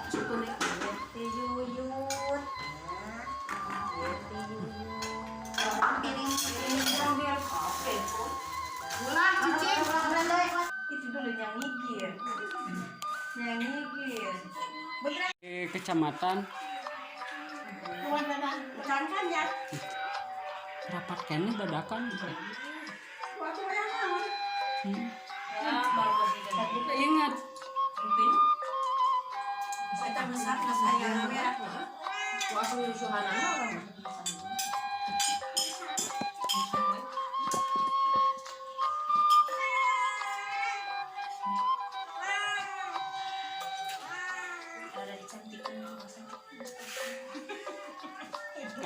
Syukur ya. Yeti Yuyut. Yeti Yuyut. Piring biar oke. Ulah cicing. Itu dulu yang ngigir. Yang ngigir. Beneran. Kecamatan Bukan ya. rapat kene dadakan. Waktu yang mau. Ya, baru presiden. Ingat Saya besar saya ya. Waktu suhanan orang. Ada dicantikin masa.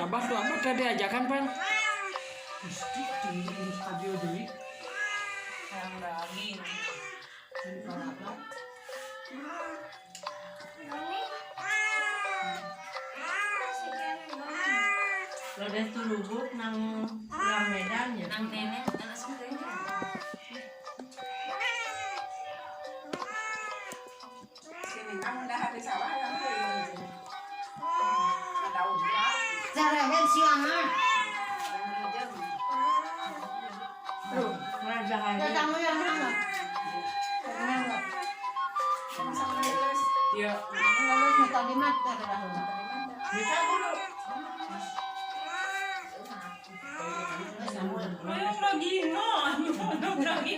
abah tuh abah tadi ajakan pan Yang daging. Udah tuh lubuk nang Medan ya. Nang nenek, anak sebenarnya. Sini kamu udah habis sawah kan? Ada udah. Cerewen si Amar. Tuh, raja hari. Datang yang mana? Sama-sama lulus. ya Lulus minta di mata dah. Bisa dulu. Yang lagi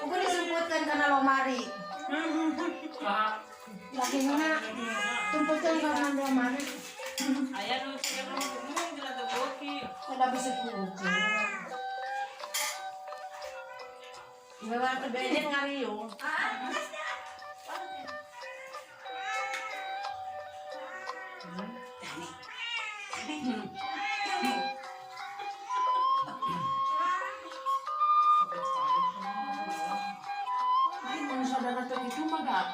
Aku disebutkan karena lomari. Lagi mana? Tumpulkan karena lomari. ayah lu siapa mau jelas tuh boki. Ada bisa kuku. Bawa kebejen ngariung. ini saudara tuh itu mah dah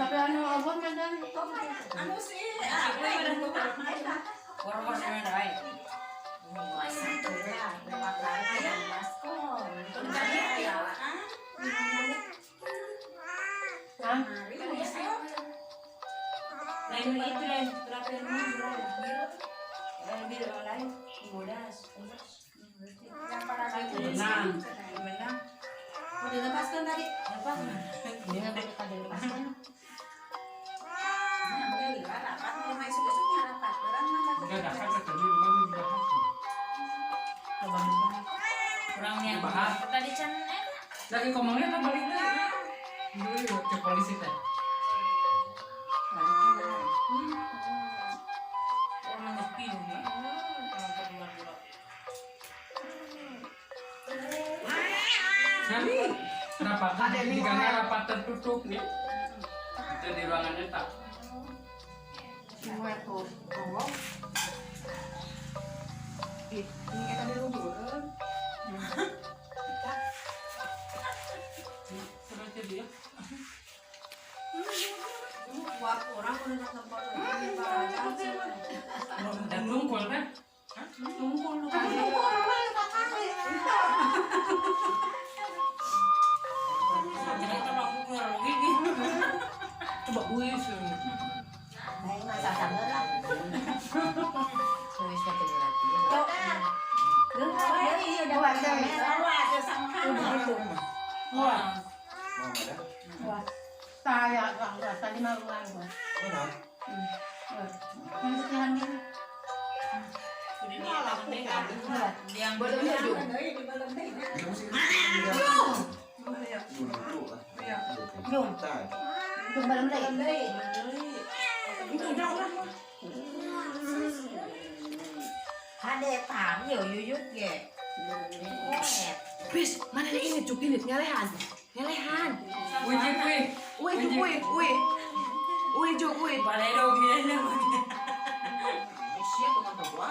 Tapi anu abon medan. Anu sih, Orang-orang yang ada air. Hah? Lain itu lain terakhir biru lain mudas. menang Menang. mau dilepaskan tadi. Apa? Dia pakai kada lepaskan. Rapat, mau main suku-suku rapat. Orang mana enggak dapat ketemu bukan dibahas Kurang yang Dibahas. tadi can lagi ngomongnya apa balik deh dulu ke polisi teh orang ngespion ya. nanti rapat di karena rapat tertutup nih itu di ruangannya tak Semua itu ngomong. ini kita di rumah. seperti dia Wah, orang udah tempat dan tungkul kan tungkul lu. Ternyata aku keluar gini. coba wis Baik masa sama lah. Tulis kata berarti. Iya, udah ada. Ada sangkana. wah Wah, saya enggak tadi mau ulang gua. Yang ini. Yang Belum belum ada. Yung, yung balam lagi. Ada paham yo yuyut ge. Bis, mana yang ini cuk ini ngelehan. Ngelehan. wujud wih Wih cuk wih, wih. Wih cuk wih. Balero gini. Siapa kata gua?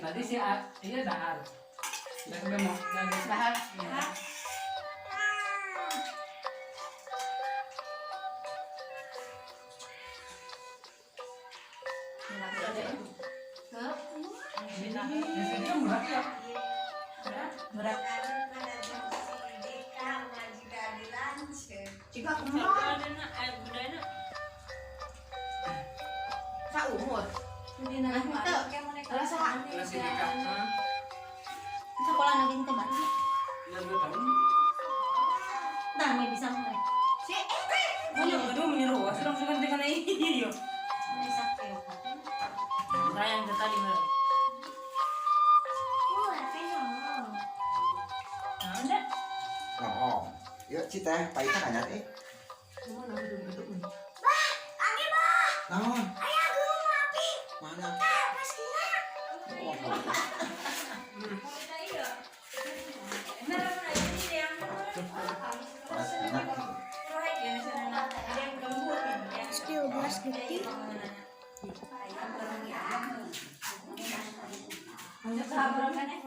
tadi si iya dahar. Udah mau jadi Bahar. biasanya murah ya. Berat. Jika aku Kalau mau ada nak, budaya nak. tak umur. Rasa Nasi nikah. Sekolah lagi kita bantu. 2 tahun. Nah, ini bisa mulai. si Aduh, menyeru. Serang-serang dengan iyo. Ini sakit. Sayang ke tadi mereka. Nah, ada. Oh, yuk Cita, pahit ka na natin. Semua nak duduk duduk ni. Naon? Mana? Oh, pas anak. Skill belas detik. Ada sahabat kan ya?